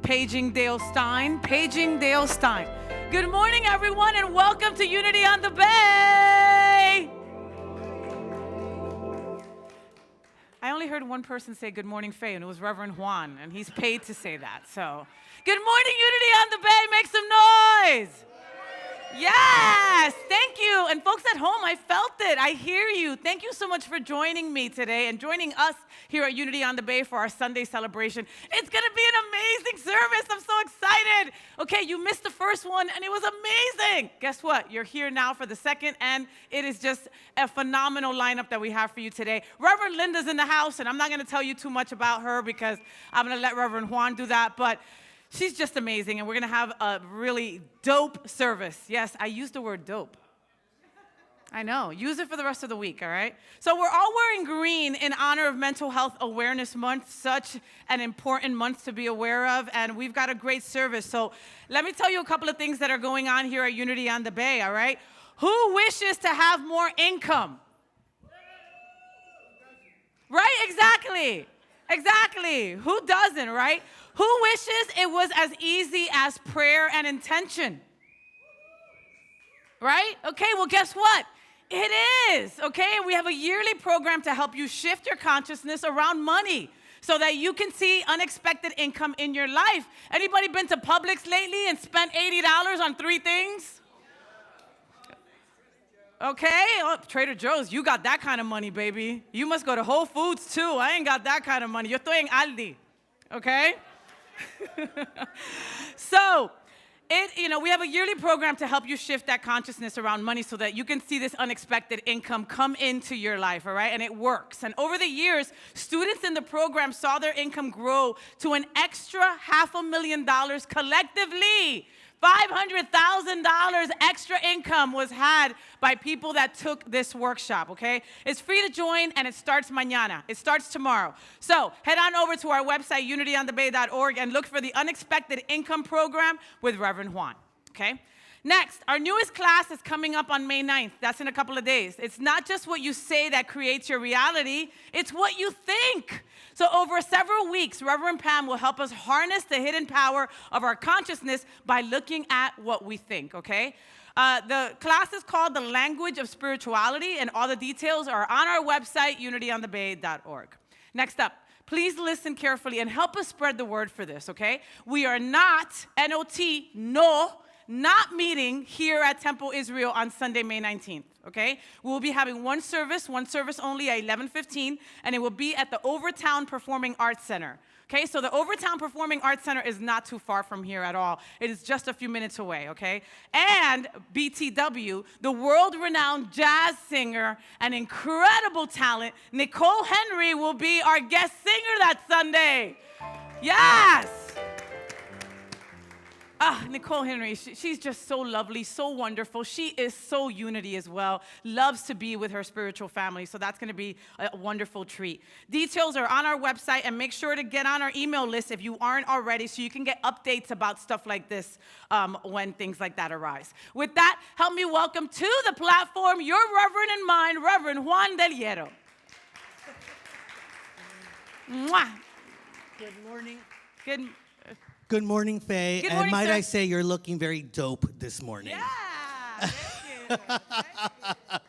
paging Dale Stein. Paging Dale Stein. Good morning, everyone, and welcome to Unity on the Bay. I only heard one person say good morning, Faye, and it was Reverend Juan, and he's paid to say that. So, good morning, Unity on the Bay. Make some noise. Yes, thank you. And folks at home, I felt it. I hear you. Thank you so much for joining me today and joining us here at Unity on the Bay for our Sunday celebration. It's going to be an amazing service. I'm so excited. Okay, you missed the first one, and it was amazing. Guess what? You're here now for the second, and it is just a phenomenal lineup that we have for you today. Reverend Linda's in the house, and I'm not going to tell you too much about her because I'm going to let Reverend Juan do that, but she's just amazing, and we're going to have a really dope service. Yes, I used the word dope. I know. Use it for the rest of the week, all right? So we're all wearing green in honor of Mental Health Awareness Month, such an important month to be aware of, and we've got a great service. So let me tell you a couple of things that are going on here at Unity on the Bay, all right? Who wishes to have more income? Right? Exactly. Exactly. Who doesn't, right? Who wishes it was as easy as prayer and intention? Right? Okay, well, guess what? It is, okay? We have a yearly program to help you shift your consciousness around money so that you can see unexpected income in your life. Anybody been to Publix lately and spent $80 on 3 things? Okay, oh, Trader Joe's, you got that kind of money, baby. You must go to Whole Foods, too. I ain't got that kind of money. Yo estoy en Aldi, okay? So, we have a yearly program to help you shift that consciousness around money so that you can see this unexpected income come into your life, all right? And it works. And over the years, students in the program saw their income grow to an extra $500,000 collectively. $500,000 extra income was had by people that took this workshop, okay? It's free to join, and it starts mañana. It starts tomorrow. So head on over to our website, unityonthebay.org, and look for the Unexpected Income Program with Reverend Juan, okay? Next, our newest class is coming up on May 9th. That's in a couple of days. It's not just what you say that creates your reality. It's what you think. So over several weeks, Reverend Pam will help us harness the hidden power of our consciousness by looking at what we think, okay? The class is called The Language of Spirituality, and all the details are on our website, unityonthebay.org. Next up, please listen carefully and help us spread the word for this, okay? We are not, N-O-T, not meeting here at Temple Israel on Sunday, May 19th, okay? We'll be having one service only at 11:15, and it will be at the Overtown Performing Arts Center, okay? So the Overtown Performing Arts Center is not too far from here at all. It is just a few minutes away, okay? And BTW, the world-renowned jazz singer and incredible talent, Nicole Henry, will be our guest singer that Sunday. Yes! Nicole Henry, she's just so lovely, so wonderful. She is so unity as well, loves to be with her spiritual family, so that's going to be a wonderful treat. Details are on our website, and make sure to get on our email list if you aren't already so you can get updates about stuff like this when things like that arise. With that, help me welcome to the platform your Reverend and mine, Reverend Juan Del Hierro. Mwah. Good morning. Good morning, Faye. Good morning, and might sir. I say, you're looking very dope this morning. Yeah, thank you. Thank you.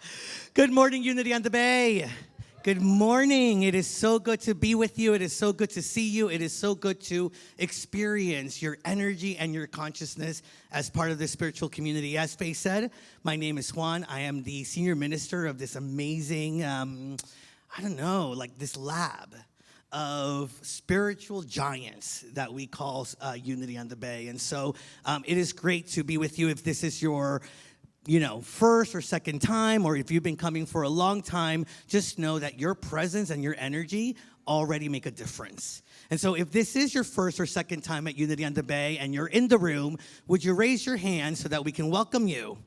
Good morning, Unity on the Bay. Good morning. It is so good to be with you. It is so good to see you. It is so good to experience your energy and your consciousness as part of this spiritual community. As Faye said, my name is Juan. I am the senior minister of this amazing, this lab of spiritual giants that we call Unity on the Bay. And so it is great to be with you. If this is your first or second time, or if you've been coming for a long time, just know that your presence and your energy already make a difference. And so if this is your first or second time at Unity on the Bay and you're in the room, would you raise your hand so that we can welcome you?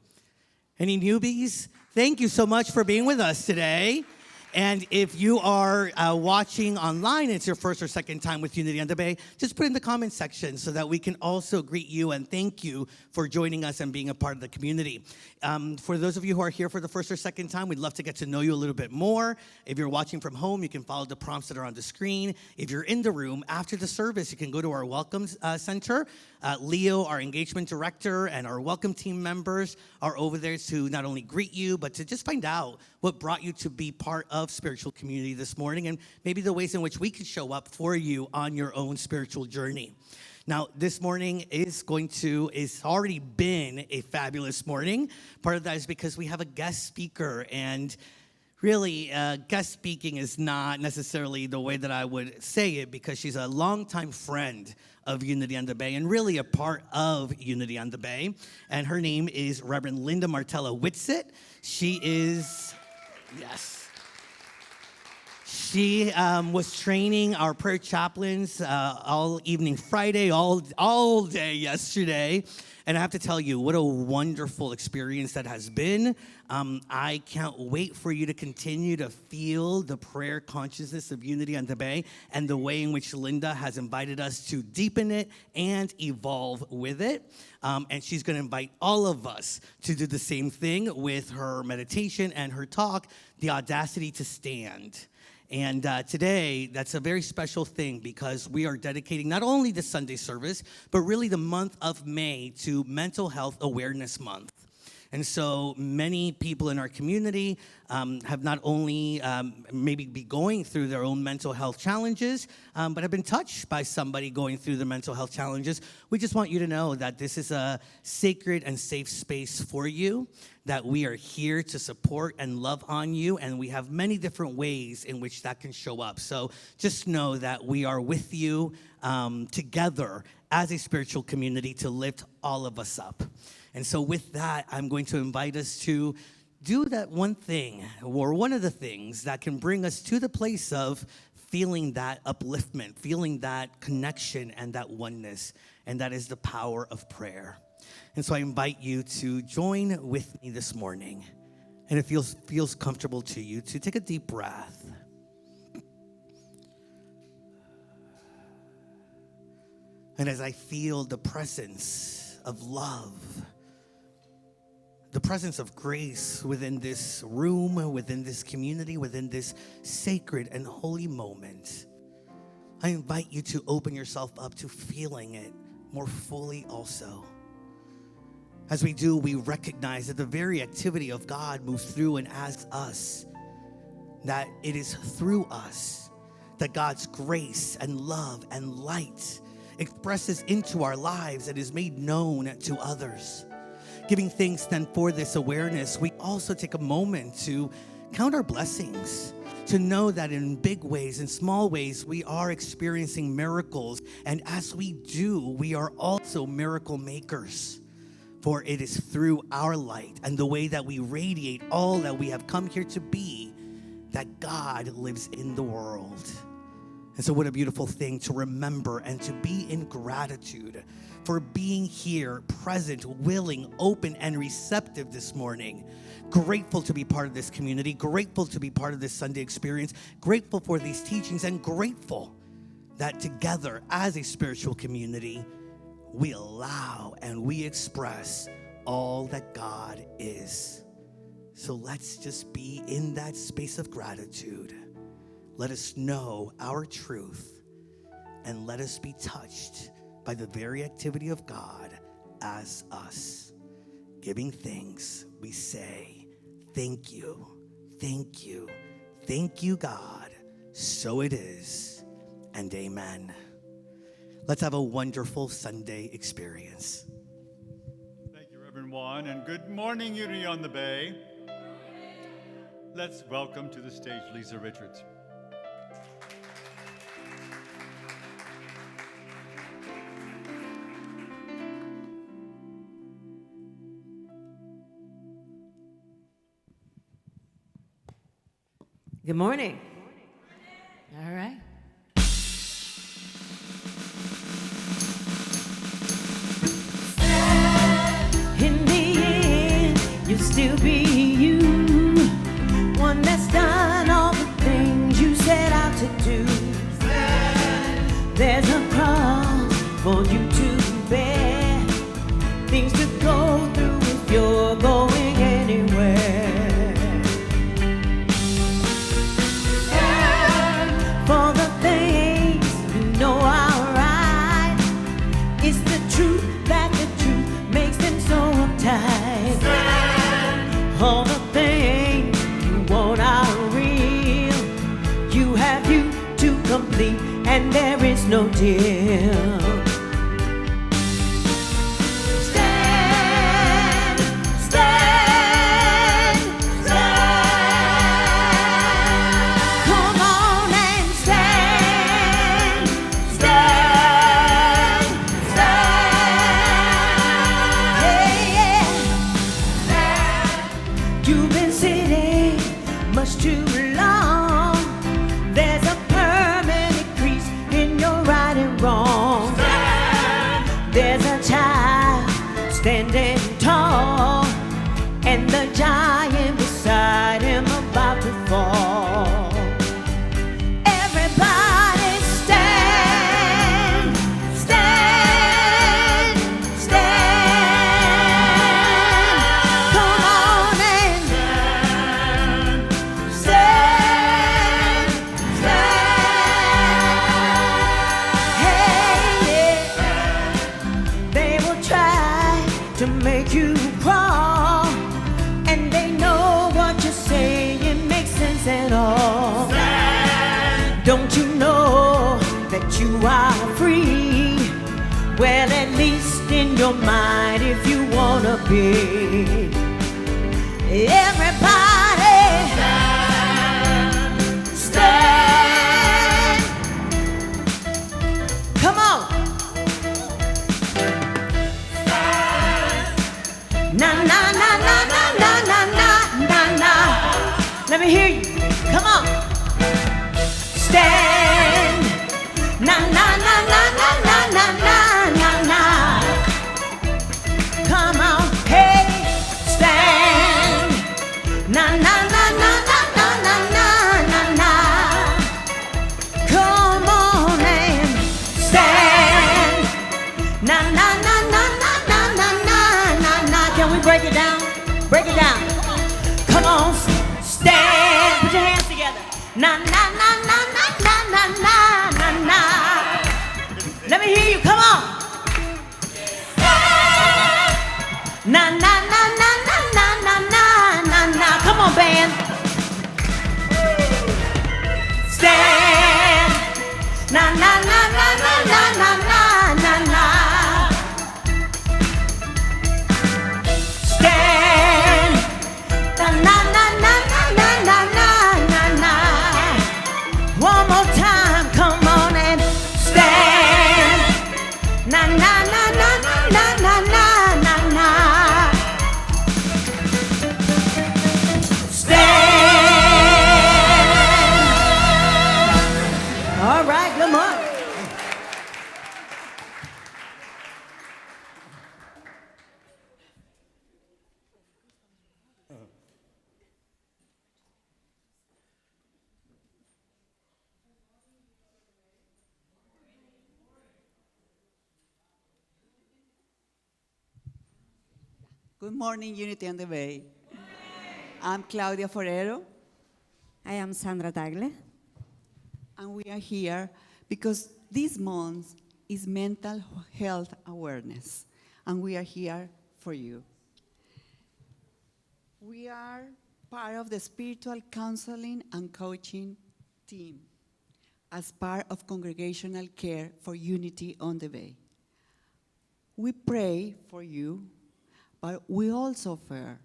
Any newbies? Thank you so much for being with us today. And if you are watching online, it's your first or second time with Unity on the Bay, just put in the comment section so that we can also greet you and thank you for joining us and being a part of the community. For those of you who are here for the first or second time, we'd love to get to know you a little bit more. If you're watching from home, you can follow the prompts that are on the screen. If you're in the room, after the service, you can go to our Welcome Center. Leo, our engagement director, and our welcome team members are over there to not only greet you, but to just find out what brought you to be part of spiritual community this morning, and maybe the ways in which we could show up for you on your own spiritual journey. Now, this morning it's already been a fabulous morning. Part of that is because we have a guest speaker, and really, guest speaking is not necessarily the way that I would say it, because she's a longtime friend of Unity on the Bay and really a part of Unity on the Bay. And her name is Reverend Linda Martella-Whitsett. She was training our prayer chaplains all evening Friday, all day yesterday. And I have to tell you, what a wonderful experience that has been. I can't wait for you to continue to feel the prayer consciousness of Unity on the Bay and the way in which Linda has invited us to deepen it and evolve with it. And she's going to invite all of us to do the same thing with her meditation and her talk, The Audacity to Stand. And today, that's a very special thing because we are dedicating not only the Sunday service, but really the month of May to Mental Health Awareness Month. And so many people in our community have not only maybe be going through their own mental health challenges, but have been touched by somebody going through the mental health challenges. We just want you to know that this is a sacred and safe space for you, that we are here to support and love on you, and we have many different ways in which that can show up. So just know that we are with you together as a spiritual community to lift all of us up. And so with that, I'm going to invite us to do that one thing, or one of the things that can bring us to the place of feeling that upliftment, feeling that connection and that oneness, and that is the power of prayer. And so I invite you to join with me this morning, and it feels comfortable to you to take a deep breath. And as I feel the presence of love, the presence of grace within this room, within this community, within this sacred and holy moment, I invite you to open yourself up to feeling it more fully also. As we do, we recognize that the very activity of God moves through and as us, that it is through us that God's grace and love and light expresses into our lives and is made known to others. Giving thanks then for this awareness, we also take a moment to count our blessings, to know that in big ways, in small ways, we are experiencing miracles. And as we do, we are also miracle makers. For it is through our light and the way that we radiate all that we have come here to be that God lives in the world. And so what a beautiful thing to remember and to be in gratitude for being here, present, willing, open, and receptive this morning. Grateful to be part of this community, grateful to be part of this Sunday experience, grateful for these teachings, and grateful that together as a spiritual community, we allow and we express all that God is. So let's just be in that space of gratitude. Let us know our truth, and let us be touched by the very activity of God as us. Giving thanks, we say, thank you, thank you, thank you, God. So it is, and amen. Let's have a wonderful Sunday experience. Thank you, Reverend Juan, and good morning, Unity on the Bay. Let's welcome to the stage Lisa Richards. Good morning. All right. In the end, you'll still be you, one that's done all the to do. There's a cross for you to bear, things to go through if you're going anywhere. Stand for the things you know are right. It's the truth that the truth makes them so uptight. Stand. All the things you want are real. You have you to complete, and there is no deal. Stand, stand, stand. Come on and stand, stand, stand. Yeah, yeah. You've been sitting much too long. There's a permanent crease in your right and wrong. Stand. There's a child standing tall, and the giant beside him about to fall. Everybody stand, stand, stand. Come on and stand, stand. Hey, yeah. They will try to make you crawl, and they know what you're saying makes sense at all. Stand. Don't you know that you are free? Well, at least in your mind, if you wanna be. Everybody stand, stand. Come on. Na na na na na na na na na na. Let me hear you. Come on. Stand. Na na na na na na na na na na. Come on. Hey. Stand. Na na na na na na na na na na. Come on and stand. Na na na na na na na na na na. Can we break it down? Break it down. Come on, stand. Put your hands together. Na na na na na na na na na na. Let me hear you. Come on. Na na na na na na na na na na. Come on, band. Stand. Na na na na na na na na na na. Stand. Na na na na na na na na na. One more time, come on and stand. Na na na na na na na na na na. Stand. All right, good morning. Good morning, Unity on the Bay. I'm Claudia Forero, I am Sandra Tagle. and we are here because this month is Mental Health Awareness, and we are here for you. We are part of the spiritual counseling and coaching team as part of congregational care for Unity on the Bay. We pray for you, but we also offer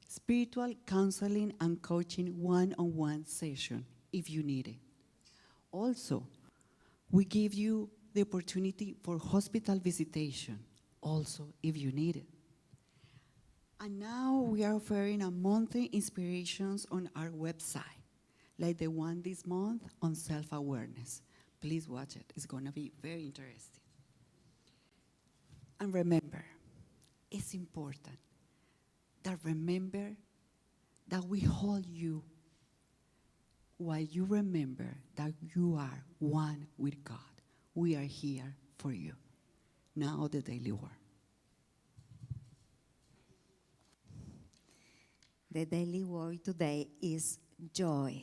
spiritual counseling and coaching one-on-one session if you need it. Also, we give you the opportunity for hospital visitation, also if you need it. And now we are offering a monthly inspirations on our website, like the one this month on self-awareness. Please watch it, it's gonna be very interesting. And remember, it's important that remember that we hold you while you remember that you are one with God. We are here for you. Now the daily word. The daily word today is joy.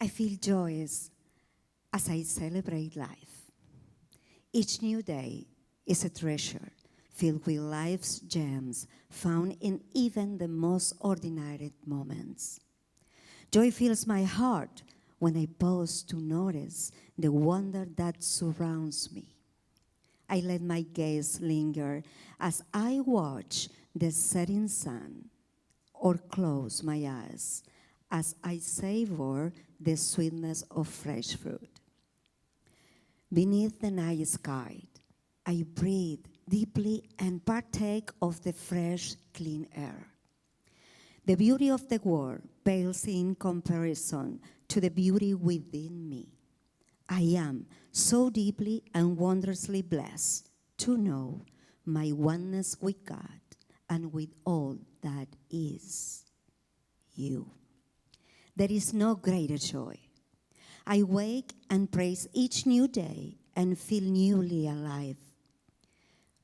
I feel joyous as I celebrate life. Each new day is a treasure filled with life's gems found in even the most ordinary moments. Joy fills my heart when I pause to notice the wonder that surrounds me. I let my gaze linger as I watch the setting sun, or close my eyes as I savor the sweetness of fresh fruit. Beneath the night sky, I breathe deeply and partake of the fresh, clean air. The beauty of the world pales in comparison to the beauty within me. I am so deeply and wondrously blessed to know my oneness with God and with all that is you. There is no greater joy. I wake and praise each new day and feel newly alive.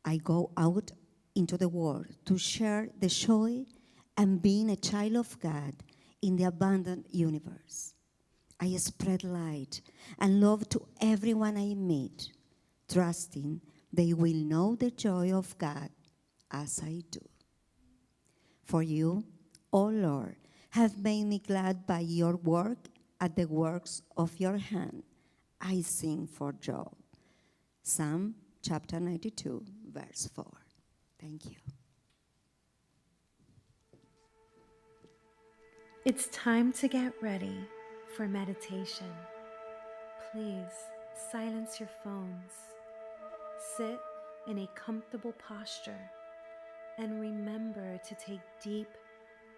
I go out into the world to share the joy and being a child of God in the abundant universe. I spread light and love to everyone I meet, trusting they will know the joy of God as I do. For you, O Lord, have made me glad by your work at the works of your hand. I sing for joy. Psalm chapter 92, verse 4. Thank you. It's time to get ready for meditation. Please silence your phones. Sit in a comfortable posture and remember to take deep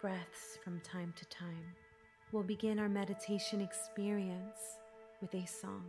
breaths from time to time. We'll begin our meditation experience with a song.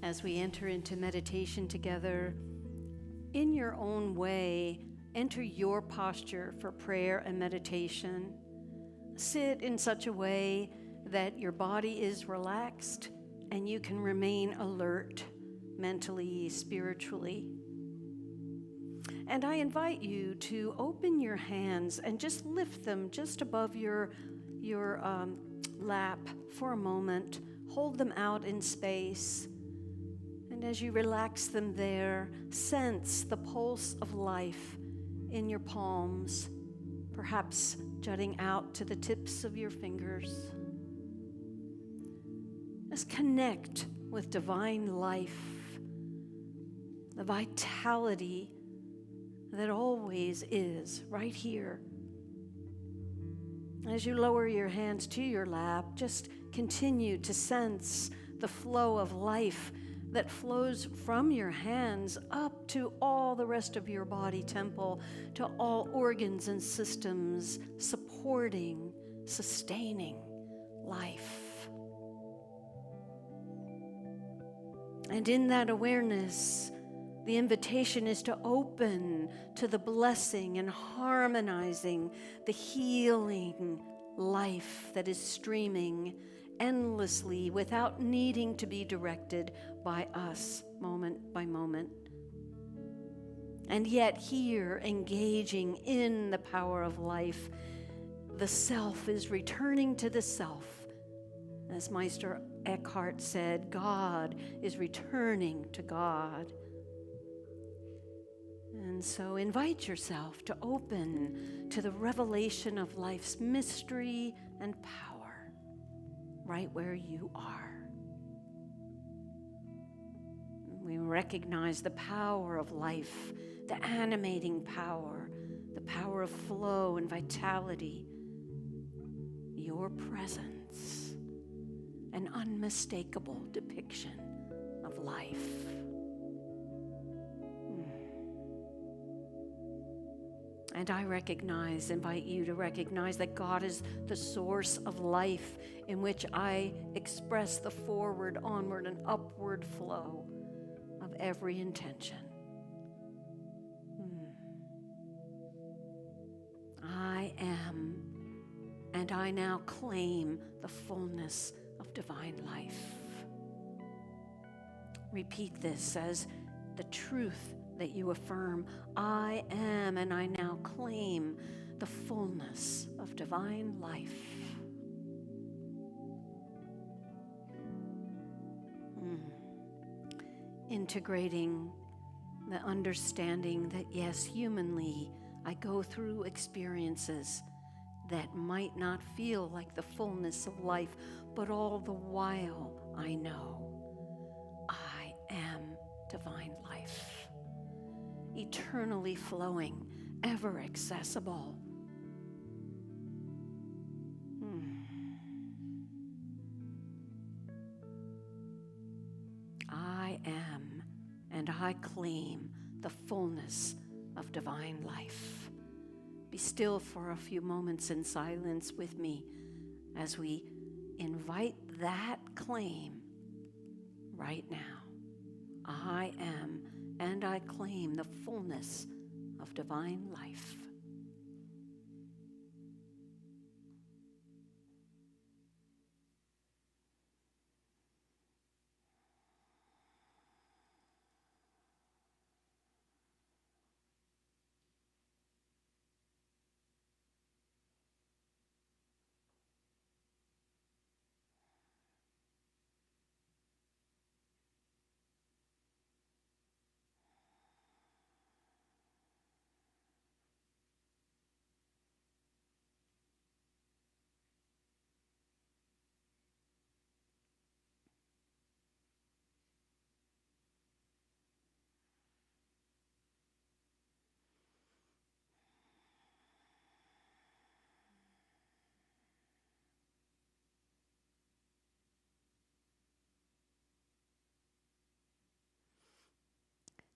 As we enter into meditation together, in your own way, enter your posture for prayer and meditation. Sit in such a way that your body is relaxed and you can remain alert mentally, spiritually. And I invite you to open your hands and just lift them just above your lap for a moment. Hold them out in space. And as you relax them there, sense the pulse of life in your palms, perhaps jutting out to the tips of your fingers. Just connect with divine life, the vitality that always is right here. As you lower your hands to your lap, just continue to sense the flow of life that flows from your hands up to all the rest of your body temple, to all organs and systems, supporting, sustaining life. And in that awareness, the invitation is to open to the blessing and harmonizing, the healing life that is streaming endlessly without needing to be directed by us moment by moment. And yet here, engaging in the power of life, the self is returning to the self. As Meister Eckhart said, God is returning to God. And so invite yourself to open to the revelation of life's mystery and power right where you are. We recognize the power of life, the animating power, the power of flow and vitality, your presence, an unmistakable depiction of life. And I invite you to recognize that God is the source of life in which I express the forward, onward, and upward flow of every intention. I am, and I now claim the fullness of divine life. Repeat this as the truth that you affirm. I am, and I now claim the fullness of divine life. Integrating the understanding that, yes, humanly, I go through experiences that might not feel like the fullness of life, but all the while I know I am divine life. Eternally flowing, ever accessible. I am, and I claim the fullness of divine life. Be still for a few moments in silence with me as we invite that claim right now. I am, and I claim the fullness of divine life.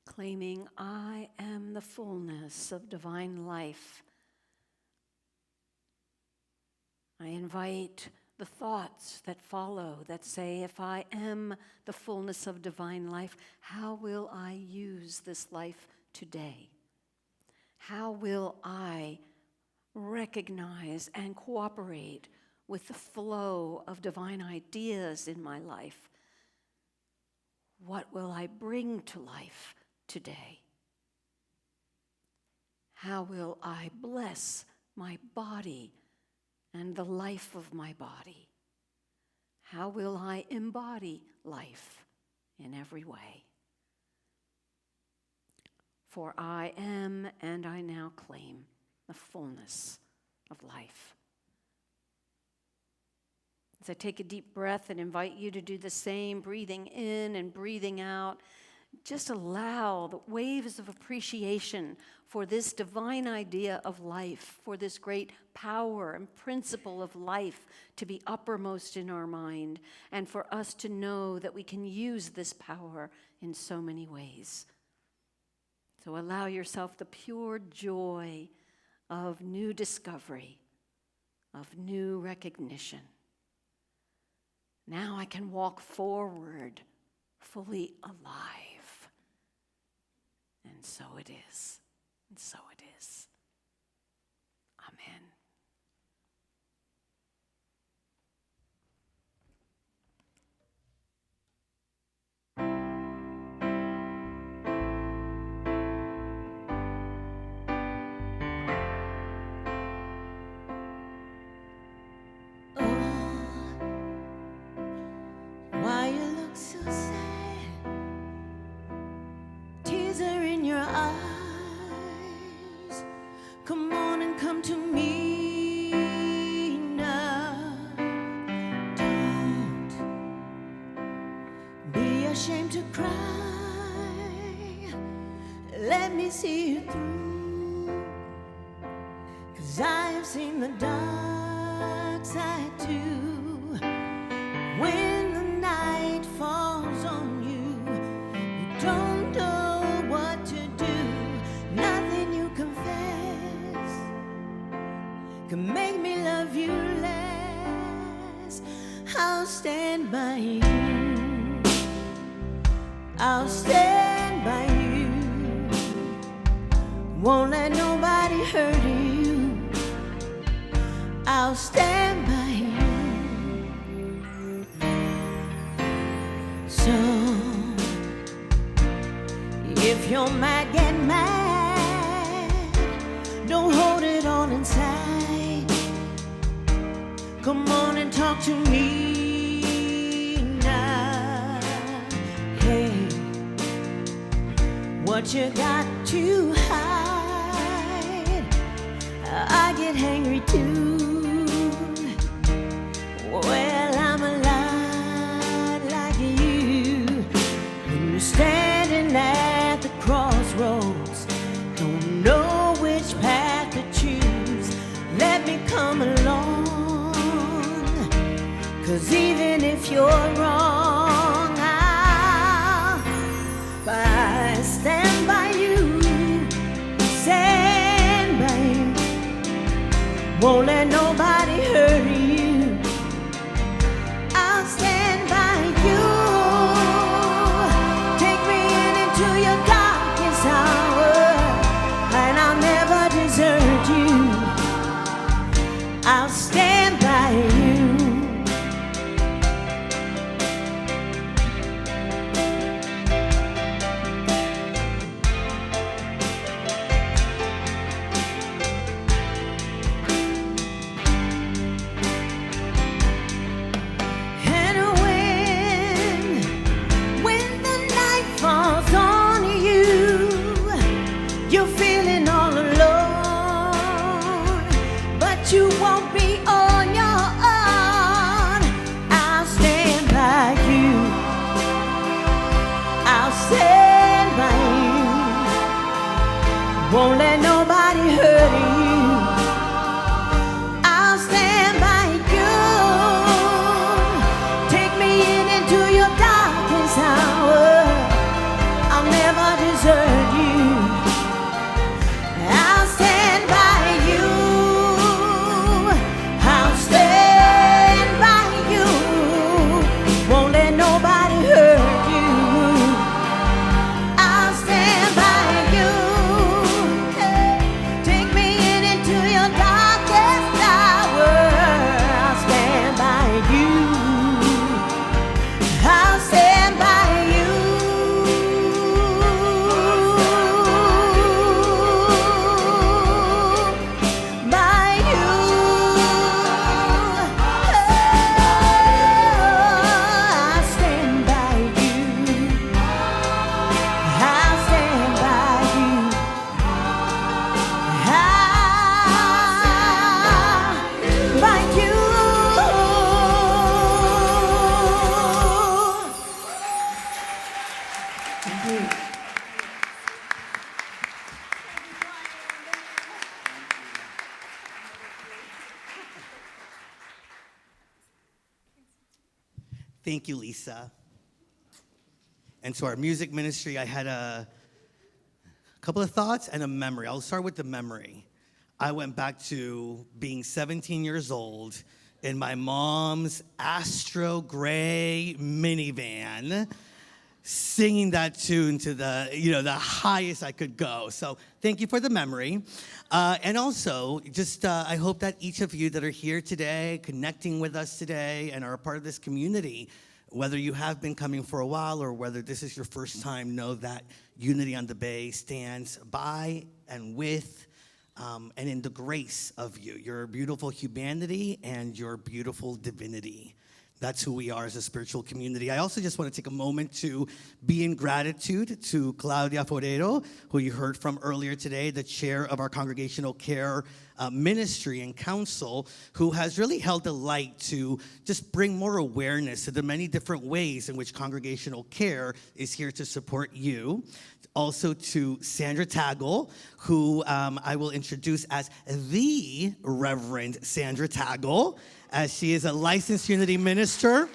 Claiming I am the fullness of divine life. I invite the thoughts that follow that say, if I am the fullness of divine life, how will I use this life today? How will I recognize and cooperate with the flow of divine ideas in my life? What will I bring to life today? How will I bless my body and the life of my body? How will I embody life in every way? For I am, and I now claim, the fullness of life. As I take a deep breath and invite you to do the same, breathing in and breathing out, just allow the waves of appreciation for this divine idea of life, for this great power and principle of life to be uppermost in our mind, and for us to know that we can use this power in so many ways. So allow yourself the pure joy of new discovery, of new recognition. Now I can walk forward fully alive. And so it is. And so it is. Amen. Why you look so sad? Tears are in your eyes. Come on and come to me now. Don't be ashamed to cry. Let me see you through. 'Cause I have seen the dark side too. When the night falls on you, you don't know what to do. Nothing you confess can make me love you less. I'll stand by you. I'll stand by you. Won't let nobody hurt you. I'll stand by you. So, if you're mad, get mad. Don't hold it all inside. Come on and talk to me now. Hey, what you got to hide? I get hangry too. Well, I'm a lot like you. When you're standing at the crossroads, don't know which path to choose. Let me come along. 'Cause even if you're wrong, I'll stand by you. Stand by you. Won't let nobody hurt you. I'll stand by you. Take me into your darkest hour, and I'll never desert you. I'll stand by you. You won't be on your own. I'll stand by you. I'll stand by you. Won't let nobody hurt you. I'll stand by you. Take me into your darkest hour. I'll never desert you. I'll stand by you. I'll stand by you. Won't let nobody hurt you. I'll stand by you. Hey. Thank you, Lisa. And to our music ministry, I had a couple of thoughts and a memory. I'll start with the memory. I went back to being 17 years old in my mom's Astro Gray minivan, singing that tune to the highest I could go. So thank you for the memory. And also, just I hope that each of you that are here today, connecting with us today, and are a part of this community, whether you have been coming for a while or whether this is your first time, know that Unity on the Bay stands by and with and in the grace of you, your beautiful humanity and your beautiful divinity. That's who we are as a spiritual community. I also just want to take a moment to be in gratitude to Claudia Forero, who you heard from earlier today, the chair of our Congregational Care Ministry and Council, who has really held the light to just bring more awareness to the many different ways in which congregational care is here to support you. Also to Sandra Taggle, who I will introduce as the Reverend Sandra Taggle, as she is a licensed Unity minister,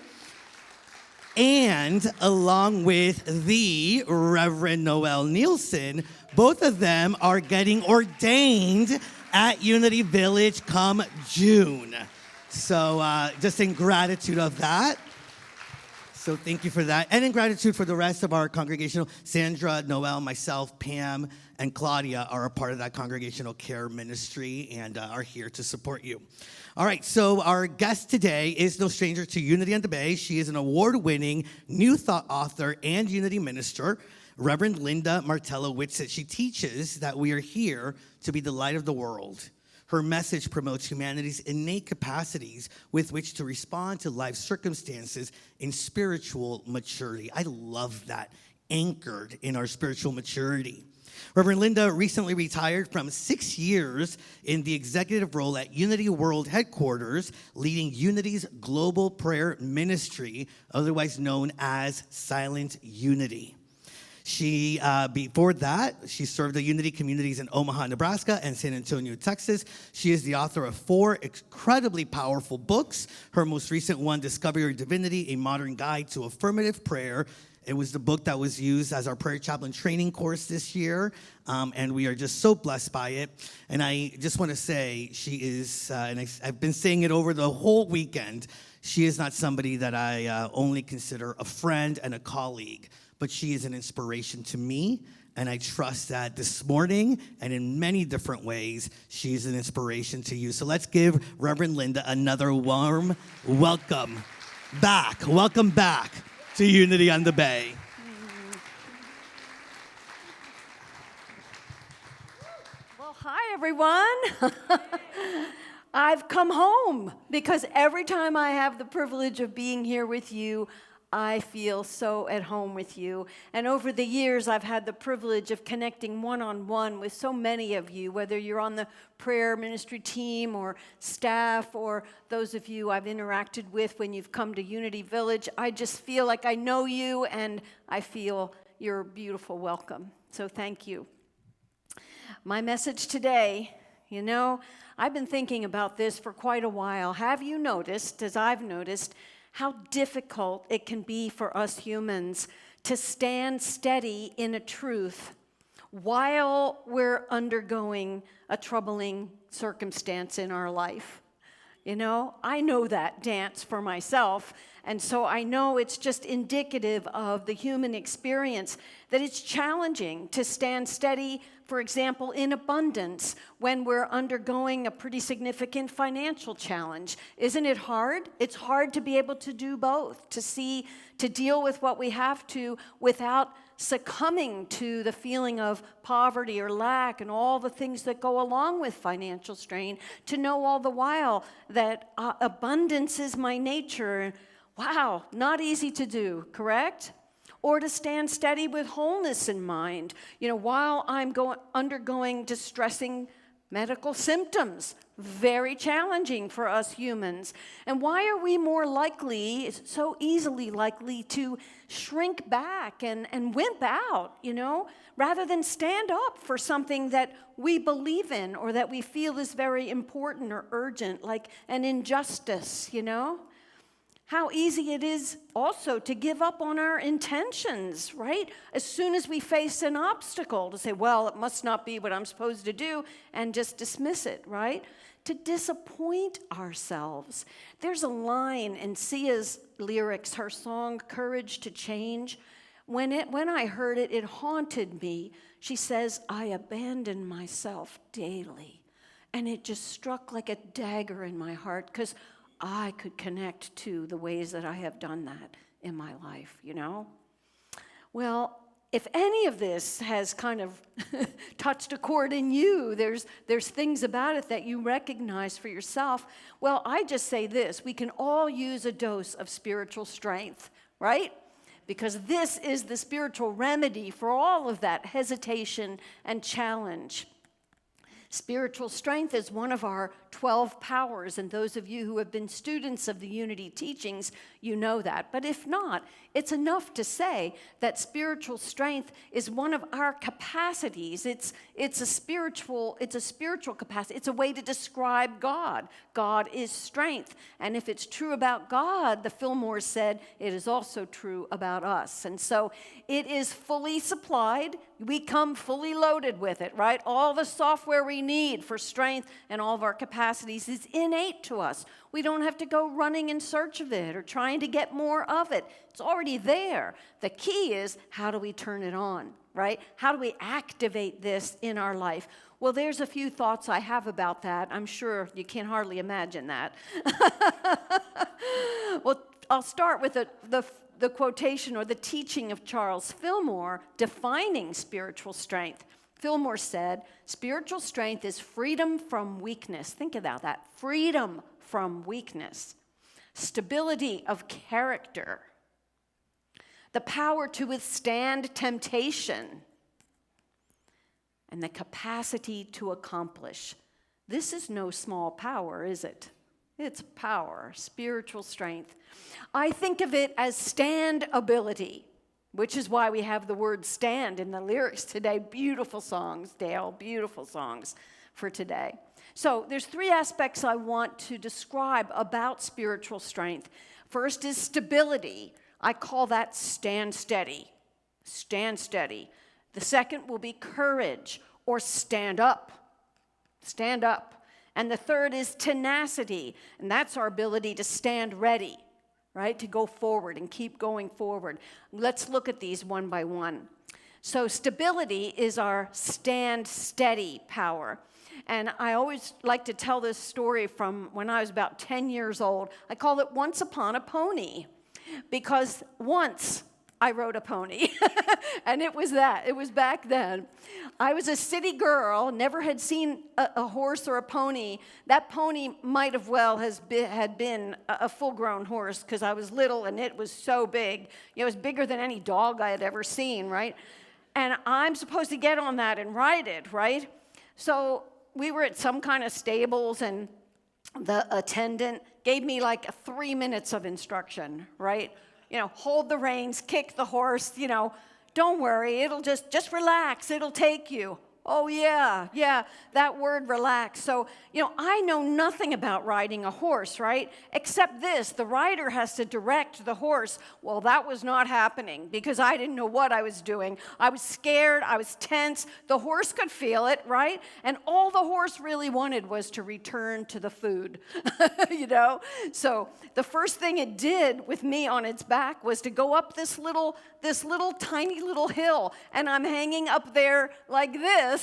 and along with the Reverend Noel Nielsen, both of them are getting ordained at Unity Village come June. So just in gratitude of that. So thank you for that. And in gratitude for the rest of our congregational, Sandra, Noel, myself, Pam, and Claudia are a part of that congregational care ministry and are here to support you. All right, so our guest today is no stranger to Unity on the Bay. She is an award-winning New Thought author and Unity minister, Reverend Linda Martella-Whitsett. She teaches that we are here to be the light of the world. Her message promotes humanity's innate capacities with which to respond to life circumstances in spiritual maturity. I love that, anchored in our spiritual maturity. Reverend Linda recently retired from 6 years in the executive role at Unity World Headquarters, leading Unity's global prayer ministry, otherwise known as Silent Unity. She, before that, she served the Unity communities in Omaha, Nebraska, and San Antonio, Texas. She is the author of 4 incredibly powerful books. Her most recent one, Discover Your Divinity, A Modern Guide to Affirmative Prayer. It was the book that was used as our prayer chaplain training course this year, and we are just so blessed by it. And I just want to say she is, and I've been saying it over the whole weekend, she is not somebody that I only consider a friend and a colleague, but she is an inspiration to me, and I trust that this morning and in many different ways, she's an inspiration to you. So let's give Reverend Linda another warm welcome back. Welcome back to Unity on the Bay. Well, hi, everyone. I've come home because every time I have the privilege of being here with you, I feel so at home with you. And over the years, I've had the privilege of connecting one-on-one with so many of you, whether you're on the prayer ministry team or staff or those of you I've interacted with when you've come to Unity Village. I just feel like I know you, and I feel your beautiful welcome. So thank you. My message today, I've been thinking about this for quite a while. Have you noticed, as I've noticed, how difficult it can be for us humans to stand steady in a truth while we're undergoing a troubling circumstance in our life? I know that dance for myself, and so I know it's just indicative of the human experience that it's challenging to stand steady, for example, in abundance when we're undergoing a pretty significant financial challenge. Isn't it hard? It's hard to be able to do both, to deal with what we have to without succumbing to the feeling of poverty or lack and all the things that go along with financial strain, to know all the while that abundance is my nature. Wow, not easy to do, correct? Or to stand steady with wholeness in mind, while I'm undergoing distressing medical symptoms. Very challenging for us humans. And why are we more likely, so easily likely, to shrink back and wimp out, rather than stand up for something that we believe in or that we feel is very important or urgent, like an injustice, how easy it is also to give up on our intentions, right? As soon as we face an obstacle, to say, well, it must not be what I'm supposed to do, and just dismiss it, right? To disappoint ourselves. There's a line in Sia's lyrics, her song, Courage to Change. When I heard it, it haunted me. She says, I abandon myself daily. And it just struck like a dagger in my heart, because I could connect to the ways that I have done that in my life, you know? Well, if any of this has kind of touched a chord in you, there's things about it that you recognize for yourself, well, I just say this: we can all use a dose of spiritual strength, right? Because this is the spiritual remedy for all of that hesitation and challenge. Spiritual strength is one of our 12 powers, and those of you who have been students of the Unity teachings, you know that. But if not, it's enough to say that spiritual strength is one of our capacities. It's a spiritual capacity. It's a way to describe God. God is strength. And if it's true about God, the Fillmores said, it is also true about us. And so it is fully supplied. We come fully loaded with it, right? All the software we need for strength and all of our capacities is innate to us. We don't have to go running in search of it or trying to get more of it. It's already there. The key is, how do we turn it on, right? How do we activate this in our life? Well, there's a few thoughts I have about that. I'm sure you can hardly imagine that. Well, I'll start with the quotation or the teaching of Charles Fillmore defining spiritual strength. Fillmore said, spiritual strength is freedom from weakness. Think about that. Freedom from weakness. Stability of character. The power to withstand temptation. And the capacity to accomplish. This is no small power, is it? It's power, spiritual strength. I think of it as stand-ability, which is why we have the word stand in the lyrics today. Beautiful songs, Dale, beautiful songs for today. So there's three aspects I want to describe about spiritual strength. First is stability. I call that stand steady. Stand steady. The second will be courage, or stand up. Stand up. And the third is tenacity, and that's our ability to stand ready, right? To go forward and keep going forward. Let's look at these one by one. So stability is our stand steady power. And I always like to tell this story from when I was about 10 years old. I call it Once Upon a Pony, because once I rode a pony, and it was back then. I was a city girl, never had seen a horse or a pony. That pony might have had been a full-grown horse, because I was little and it was so big. It was bigger than any dog I had ever seen, right? And I'm supposed to get on that and ride it, right? So we were at some kind of stables, and the attendant gave me like 3 minutes of instruction, right? Hold the reins, kick the horse, don't worry, it'll just relax, it'll take you. Oh, yeah, that word relax. So, I know nothing about riding a horse, right? Except this, the rider has to direct the horse. Well, that was not happening because I didn't know what I was doing. I was scared, I was tense. The horse could feel it, right? And all the horse really wanted was to return to the food, So the first thing it did with me on its back was to go up this little tiny little hill, and I'm hanging up there like this,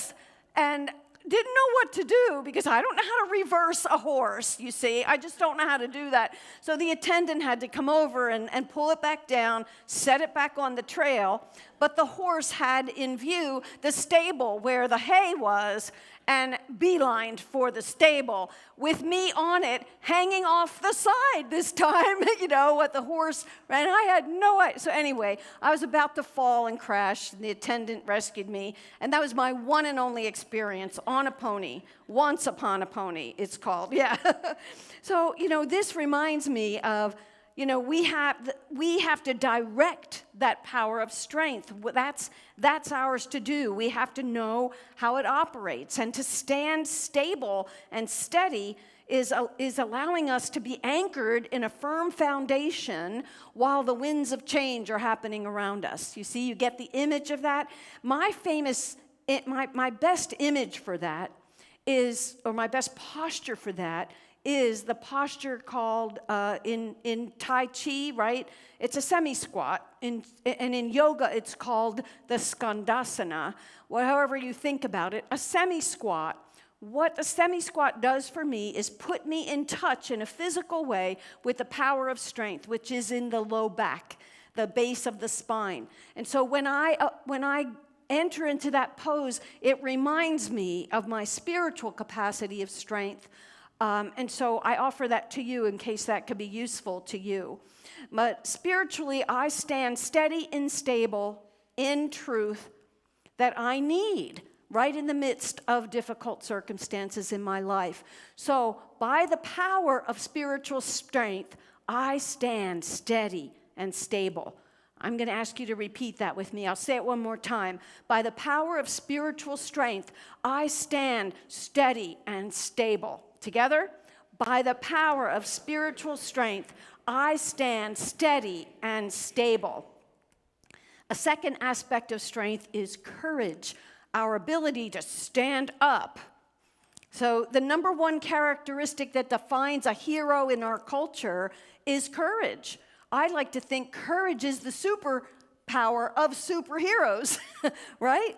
and didn't know what to do because I don't know how to reverse a horse, you see. I just don't know how to do that. So the attendant had to come over and pull it back down, set it back on the trail, but the horse had in view the stable where the hay was, and beelined for the stable with me on it, hanging off the side this time, what the horse, and I had no idea. So anyway, I was about to fall and crash, and the attendant rescued me, and that was my one and only experience on a pony. Once Upon a Pony, it's called, yeah. So, this reminds me of, You know, we have to direct that power of strength. That's ours to do. We have to know how it operates. And to stand stable and steady is allowing us to be anchored in a firm foundation while the winds of change are happening around us. You see, you get the image of that? My best image for that is, or my best posture for that, is the posture called in Tai Chi, right? It's a semi-squat, and in yoga it's called the Skandasana. Well, however you think about it, a semi-squat. What a semi-squat does for me is put me in touch in a physical way with the power of strength, which is in the low back, the base of the spine. And so when I enter into that pose, it reminds me of my spiritual capacity of strength. And so I offer that to you in case that could be useful to you. But spiritually, I stand steady and stable in truth that I need right in the midst of difficult circumstances in my life. So by the power of spiritual strength, I stand steady and stable. I'm going to ask you to repeat that with me. I'll say it one more time. By the power of spiritual strength, I stand steady and stable. Together? By the power of spiritual strength, I stand steady and stable. A second aspect of strength is courage, our ability to stand up. So the number one characteristic that defines a hero in our culture is courage. I like to think courage is the superpower of superheroes, right?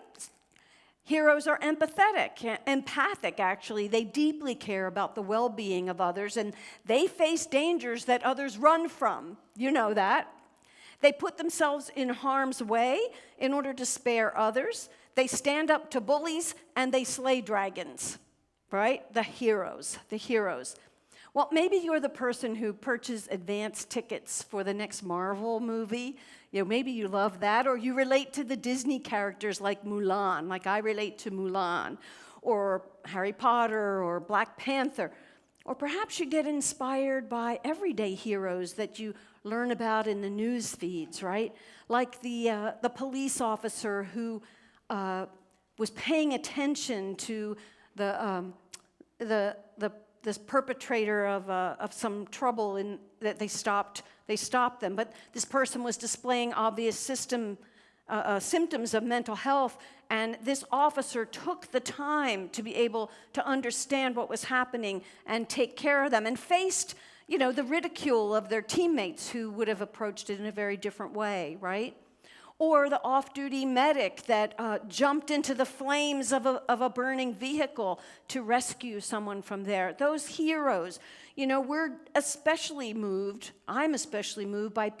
Heroes are empathic, actually. They deeply care about the well-being of others, and they face dangers that others run from. You know that. They put themselves in harm's way in order to spare others. They stand up to bullies, and they slay dragons, right? The heroes. Well, maybe you're the person who purchased advance tickets for the next Marvel movie. You know, maybe you love that, or you relate to the Disney characters like Mulan, like I relate to Mulan, or Harry Potter, or Black Panther. Or perhaps you get inspired by everyday heroes that you learn about in the news feeds, right? Like the police officer who was paying attention to this perpetrator of some trouble in that they stopped them. But this person was displaying obvious symptoms of mental health, and this officer took the time to be able to understand what was happening and take care of them, and faced, the ridicule of their teammates who would have approached it in a very different way, right? Or the off-duty medic that jumped into the flames of a burning vehicle to rescue someone from there. Those heroes, I'm especially moved by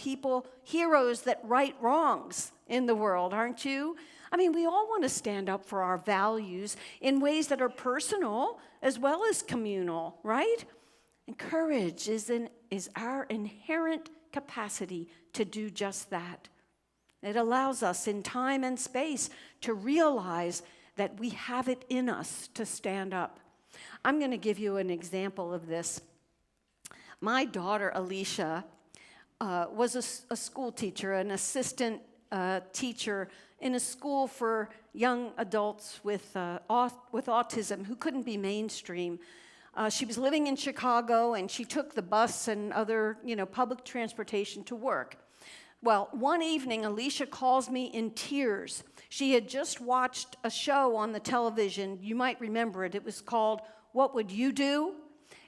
heroes that right wrongs in the world, aren't you? I mean, we all want to stand up for our values in ways that are personal as well as communal, right? And courage is our inherent capacity to do just that. It allows us in time and space to realize that we have it in us to stand up. I'm going to give you an example of this. My daughter, Alicia, was a school teacher, an assistant teacher in a school for young adults with autism who couldn't be mainstream. She was living in Chicago, and she took the bus and other, public transportation to work. Well, one evening, Alicia calls me in tears. She had just watched a show on the television. You might remember it. It was called What Would You Do?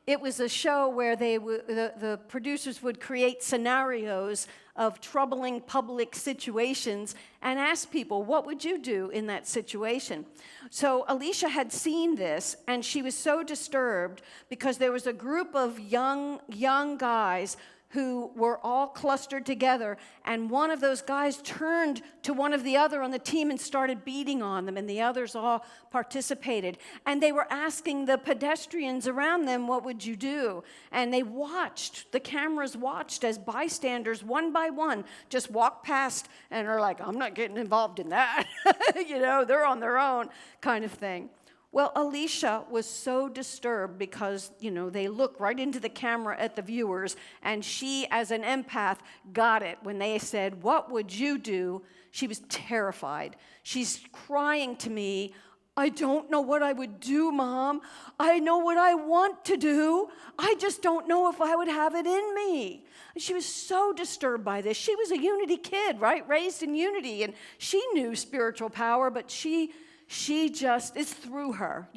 It was a show where the producers would create scenarios of troubling public situations and ask people, what would you do in that situation? So Alicia had seen this, and she was so disturbed because there was a group of young guys who were all clustered together, and one of those guys turned to one of the other on the team and started beating on them, and the others all participated. And they were asking the pedestrians around them, what would you do? And the cameras watched as bystanders, one by one, just walked past and are like, I'm not getting involved in that. They're on their own kind of thing. Well, Alicia was so disturbed because, they look right into the camera at the viewers, and she, as an empath, got it when they said, "What would you do?" She was terrified. She's crying to me, "I don't know what I would do, Mom. I know what I want to do. I just don't know if I would have it in me." And she was so disturbed by this. She was a Unity kid, right? Raised in Unity, and she knew spiritual power, but she just, it's through her,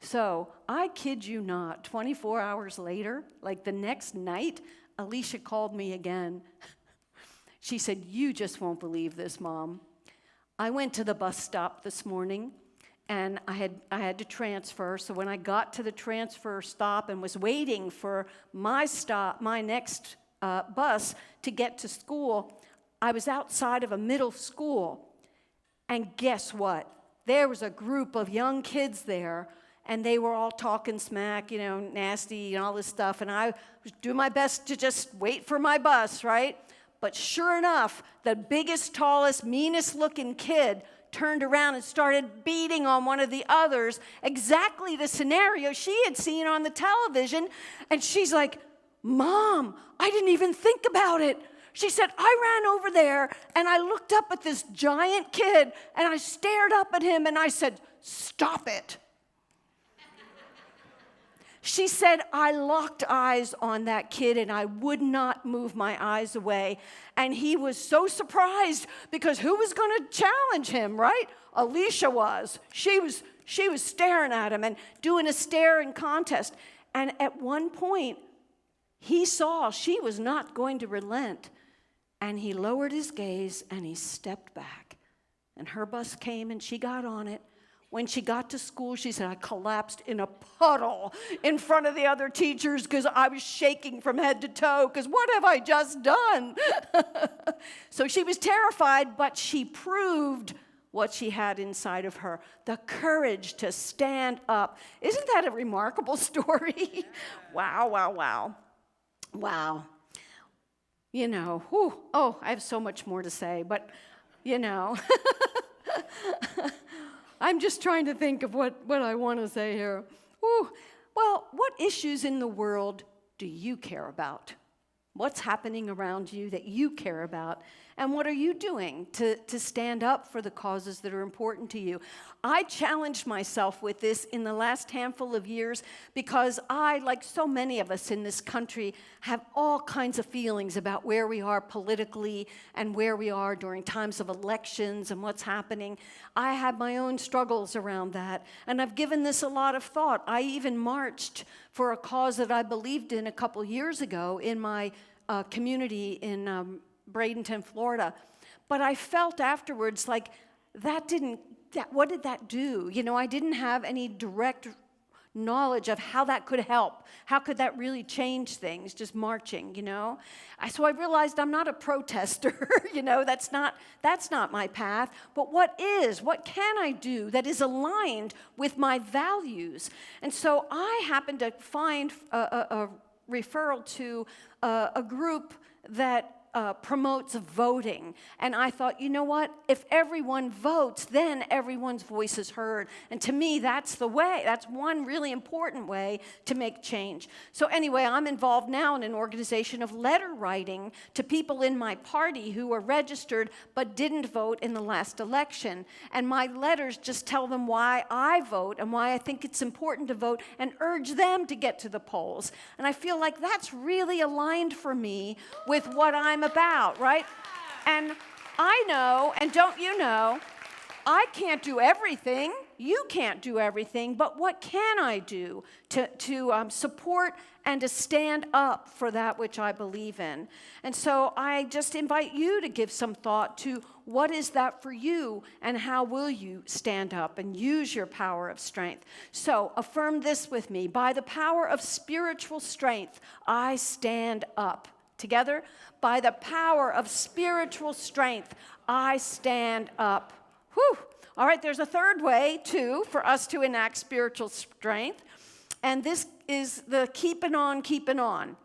So I kid you not, 24 hours later, like the next night, Alicia called me again. She said, "You just won't believe this, Mom. I went to the bus stop this morning, and I had to transfer. So when I got to the transfer stop and was waiting for my next bus to get to school, I was outside of a middle school. And guess what? There was a group of young kids there, and they were all talking smack, nasty and all this stuff. And I was doing my best to just wait for my bus, right? But sure enough, the biggest, tallest, meanest-looking kid turned around and started beating on one of the others, exactly the scenario she had seen on the television. And she's like, "Mom, I didn't even think about it." She said, "I ran over there and I looked up at this giant kid and I stared up at him and I said, 'Stop it.'" She said, "I locked eyes on that kid and I would not move my eyes away." And he was so surprised because who was going to challenge him, right? Alicia was. She was staring at him and doing a staring contest. And at one point, he saw she was not going to relent. And he lowered his gaze and he stepped back. And her bus came and she got on it. When she got to school, she said, "I collapsed in a puddle in front of the other teachers because I was shaking from head to toe because what have I just done?" So she was terrified, but she proved what she had inside of her, the courage to stand up. Isn't that a remarkable story? Wow, wow, wow. Wow. I have so much more to say, but, I'm just trying to think of what I want to say here. Well, what issues in the world do you care about? What's happening around you that you care about? And what are you doing to stand up for the causes that are important to you? I challenged myself with this in the last handful of years because I, like so many of us in this country, have all kinds of feelings about where we are politically and where we are during times of elections and what's happening. I have my own struggles around that, and I've given this a lot of thought. I even marched for a cause that I believed in a couple years ago in my community in Bradenton, Florida. But I felt afterwards like what did that do? I didn't have any direct knowledge of how that could help. How could that really change things, just marching, So I realized I'm not a protester, that's not my path. But what can I do that is aligned with my values? And so I happened to find a referral to a group that promotes voting. And I thought, you know what? If everyone votes, then everyone's voice is heard. And to me, that's the way. That's one really important way to make change. So anyway, I'm involved now in an organization of letter writing to people in my party who are registered but didn't vote in the last election. And my letters just tell them why I vote and why I think it's important to vote and urge them to get to the polls. And I feel like that's really aligned for me with what I'm about, right? And I know, and don't you know, I can't do everything. You can't do everything, but what can I do to support and to stand up for that which I believe in? And so I just invite you to give some thought to what is that for you and how will you stand up and use your power of strength. So affirm this with me. By the power of spiritual strength, I stand up. Together, by the power of spiritual strength, I stand up. Whew. All right, there's a third way, too, for us to enact spiritual strength. And this is the keeping on,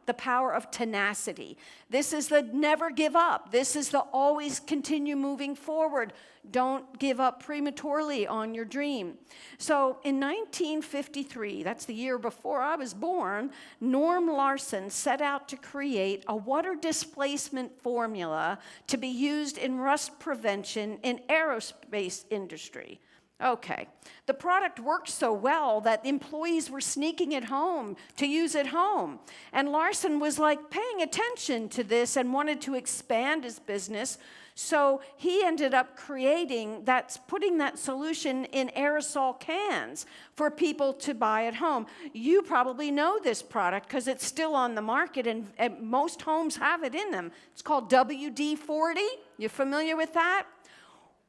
the power of tenacity. This is the never give up. This is the always continue moving forward. Don't give up prematurely on your dream. So in 1953, that's the year before I was born, Norm Larson set out to create a water displacement formula to be used in rust prevention in aerospace industry. Okay, the product worked so well that employees were sneaking it home to use at home. And Larson was like paying attention to this and wanted to expand his business. So he ended up putting that solution in aerosol cans for people to buy at home. You probably know this product because it's still on the market and most homes have it in them. It's called WD-40. You familiar with that?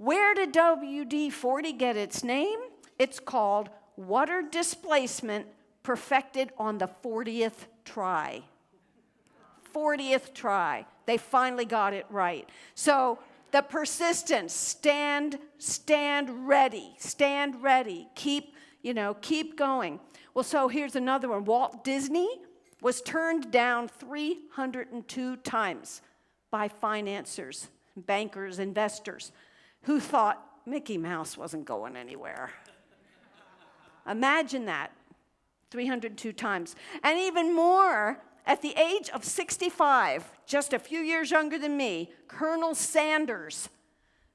Where did WD-40 get its name? It's called water displacement perfected on the 40th try. 40th try. They finally got it right. So the persistence, stand ready, keep going. Well, so here's another one. Walt Disney was turned down 302 times by financiers, bankers, investors, who thought Mickey Mouse wasn't going anywhere. Imagine that, 302 times. And even more, at the age of 65, just a few years younger than me, Colonel Sanders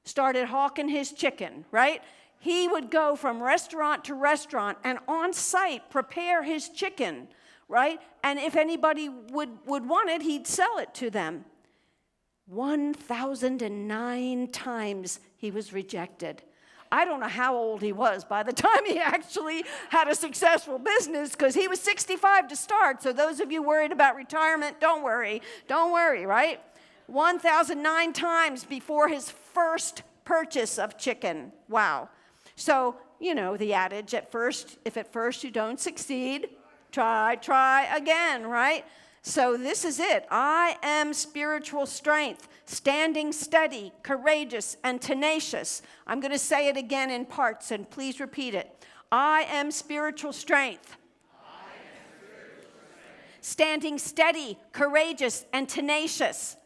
started hawking his chicken, right? He would go from restaurant to restaurant and on site prepare his chicken, right? And if anybody would want it, he'd sell it to them. 1,009 times he was rejected. I don't know how old he was by the time he actually had a successful business, because he was 65 to start. So those of you worried about retirement, don't worry, right? 1,009 times before his first purchase of chicken. Wow. So, you know, the adage, if at first you don't succeed, try again, right? So this is it. I am spiritual strength, standing steady, courageous, and tenacious. I'm going to say it again in parts, and please repeat it. I am spiritual strength. Standing steady, courageous, and tenacious.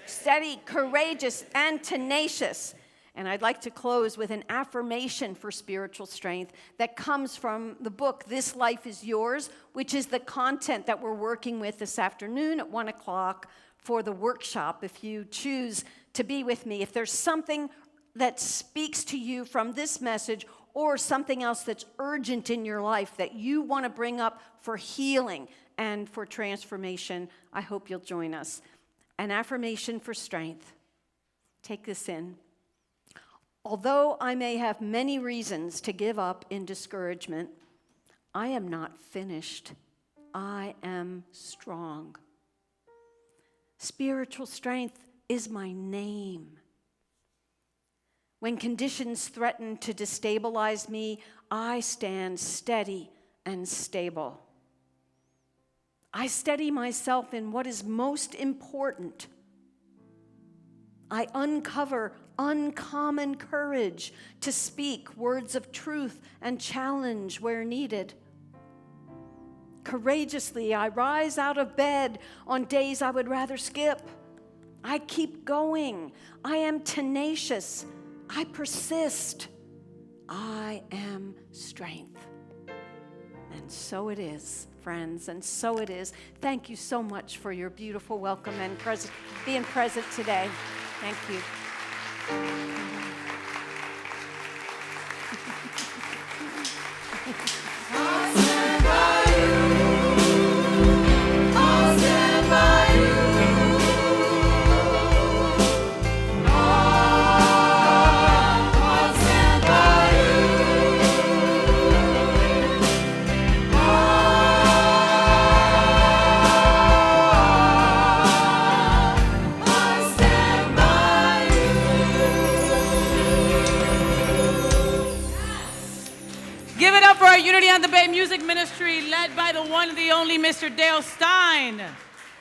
Steady, courageous, and tenacious. And I'd like to close with an affirmation for spiritual strength that comes from the book, This Life is Yours, which is the content that we're working with this afternoon at 1 o'clock for the workshop. If you choose to be with me, if there's something that speaks to you from this message or something else that's urgent in your life that you want to bring up for healing and for transformation, I hope you'll join us. An affirmation for strength. Take this in. Although I may have many reasons to give up in discouragement, I am not finished. I am strong. Spiritual strength is my name. When conditions threaten to destabilize me, I stand steady and stable. I steady myself in what is most important. I uncover uncommon courage to speak words of truth and challenge where needed. Courageously, I rise out of bed on days I would rather skip. I keep going. I am tenacious. I persist. I am strength. And so it is, friends, and so it is. Thank you so much for your beautiful welcome and being present today. Thank you. Unity on the Bay Music Ministry, led by the one, the only Mr. Dale Stein.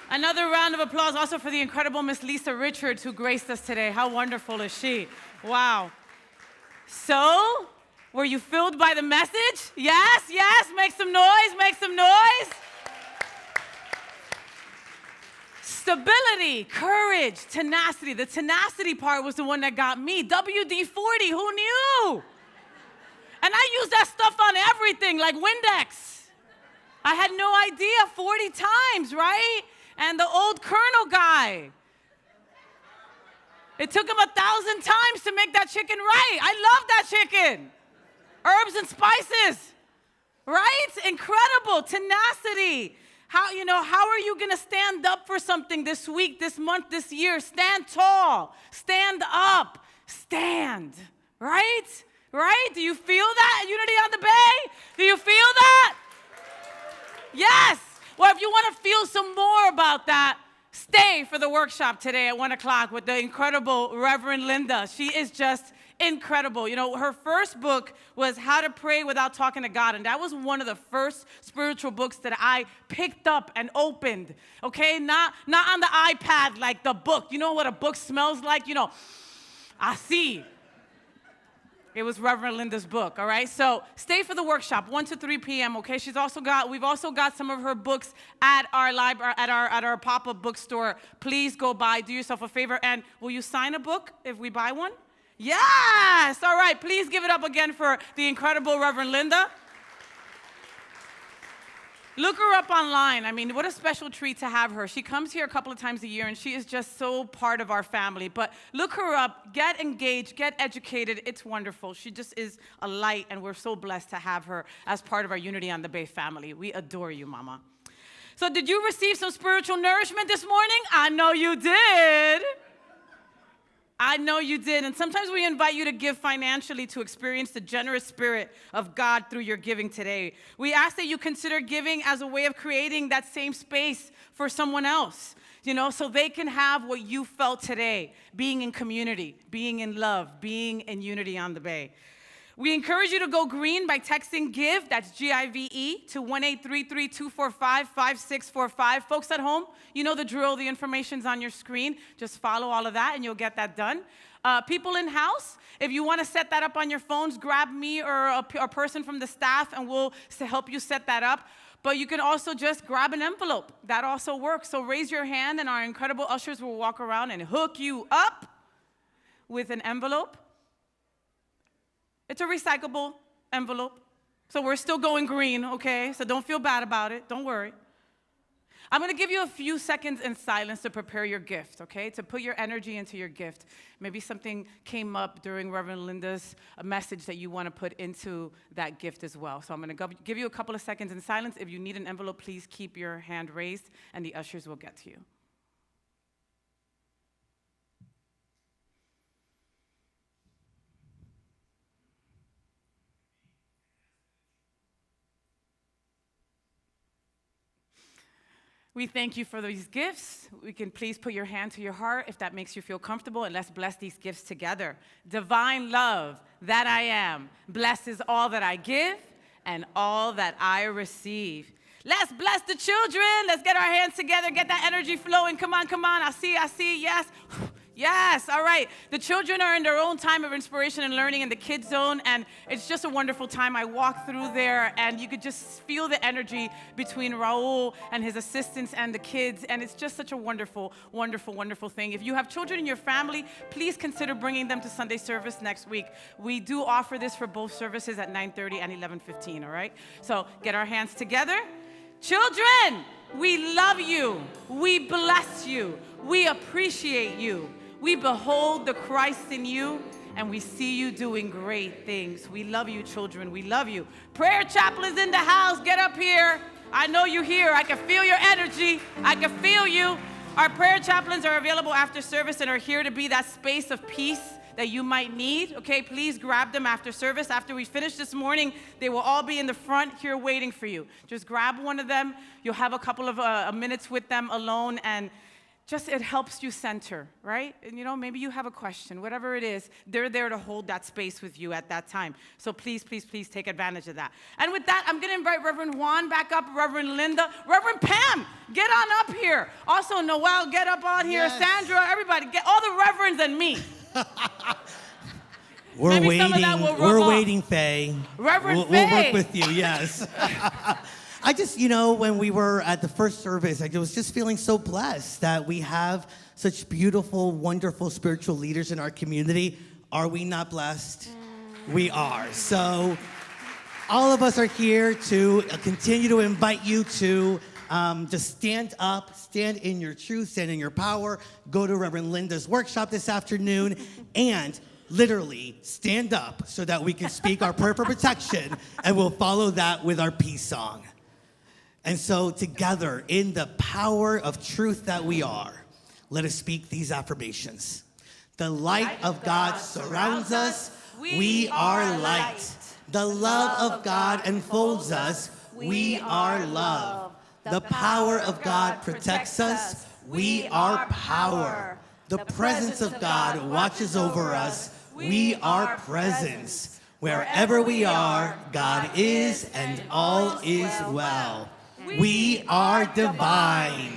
Another round of applause also for the incredible Miss Lisa Richards, who graced us today. How wonderful is she? Wow. So, Were you filled by the message? Yes, yes, make some noise, make some noise. Stability, courage, tenacity. The tenacity part was the one that got me. WD-40, who knew? And I use that stuff on everything, like Windex. I had no idea, 40 times, right? And the old Colonel guy. It took him 1,000 times to make that chicken right. I love that chicken. Herbs and spices, right? Incredible, tenacity. How are you gonna stand up for something this week, this month, this year? Stand tall, stand up, stand, right? Right? Do you feel that, Unity on the Bay? Do you feel that? Yes. Well, if you want to feel some more about that, stay for the workshop today at 1 o'clock with the incredible Reverend Linda. She is just incredible. You know, her first book was How to Pray Without Talking to God, and that was one of the first spiritual books that I picked up and opened, okay? Not on the iPad like the book. You know what a book smells like? You know, I see. It was Reverend Linda's book, all right? So stay for the workshop, 1 to 3 p.m., okay? We've also got some of her books at our library, at our pop-up bookstore. Please go by, do yourself a favor, and will you sign a book if we buy one? Yes! All right, please give it up again for the incredible Reverend Linda. Look her up online. I mean, what a special treat to have her. She comes here a couple of times a year, and she is just so part of our family. But look her up, get engaged, get educated. It's wonderful. She just is a light, and we're so blessed to have her as part of our Unity on the Bay family. We adore you, Mama. So did you receive some spiritual nourishment this morning? I know you did. I know you did. And sometimes we invite you to give financially to experience the generous spirit of God through your giving today. We ask that you consider giving as a way of creating that same space for someone else, you know, so they can have what you felt today, being in community, being in love, being in Unity on the Bay. We encourage you to go green by texting GIVE, that's G-I-V-E, to 1-833-245-5645. Folks at home, you know the drill. The information's on your screen. Just follow all of that, and you'll get that done. People in house, if you want to set that up on your phones, grab me or a person from the staff, and we'll help you set that up. But you can also just grab an envelope. That also works. So raise your hand, and our incredible ushers will walk around and hook you up with an envelope. It's a recyclable envelope, so we're still going green, okay? So don't feel bad about it. Don't worry. I'm going to give you a few seconds in silence to prepare your gift, okay? To put your energy into your gift. Maybe something came up during Reverend Linda's message that you want to put into that gift as well. So I'm going to give you a couple of seconds in silence. If you need an envelope, please keep your hand raised, and the ushers will get to you. We thank you for these gifts. We can please put your hand to your heart if that makes you feel comfortable, and let's bless these gifts together. Divine love that I am blesses all that I give and all that I receive. Let's bless the children. Let's get our hands together, get that energy flowing. Come on, come on. I see, yes. Yes, all right. The children are in their own time of inspiration and learning in the kids zone, and it's just a wonderful time. I walked through there, and you could just feel the energy between Raul and his assistants and the kids, and it's just such a wonderful, wonderful, wonderful thing. If you have children in your family, please consider bringing them to Sunday service next week. We do offer this for both services at 9:30 and 11:15, all right? So get our hands together. Children, we love you. We bless you. We appreciate you. We behold the Christ in you, and we see you doing great things. We love you, children. We love you. Prayer chaplains in the house, get up here. I know you're here. I can feel your energy. I can feel you. Our prayer chaplains are available after service and are here to be that space of peace that you might need. Okay, please grab them after service. After we finish this morning, they will all be in the front here waiting for you. Just grab one of them. You'll have a couple of minutes with them alone, and just it helps you center, right? And you know, maybe you have a question, whatever it is, they're there to hold that space with you at that time. So please, please, please take advantage of that. And with that, I'm gonna invite Reverend Juan back up, Reverend Linda, Reverend Pam, get on up here. Also, Noel, get up on here, Yes. Sandra, everybody, get all the reverends and me. We're Maybe waiting. some of that will rub We're off. waiting, Faye. Reverend We'll Faye. work with you. Yes. I just, when we were at the first service, I was just feeling so blessed that we have such beautiful, wonderful spiritual leaders in our community. Are we not blessed? We are. So all of us are here to continue to invite you to just stand up, stand in your truth, stand in your power. Go to Reverend Linda's workshop this afternoon and literally stand up so that we can speak our prayer for protection, and we'll follow that with our peace song. And so together, in the power of truth that we are, let us speak these affirmations. The light of God surrounds us. We are light. The love of God enfolds us. We are love. The power of God protects us. We are power. The presence of God watches over us. We are presence. Wherever we are, God is, and all is well. We are divine.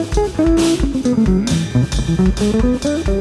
Thank you.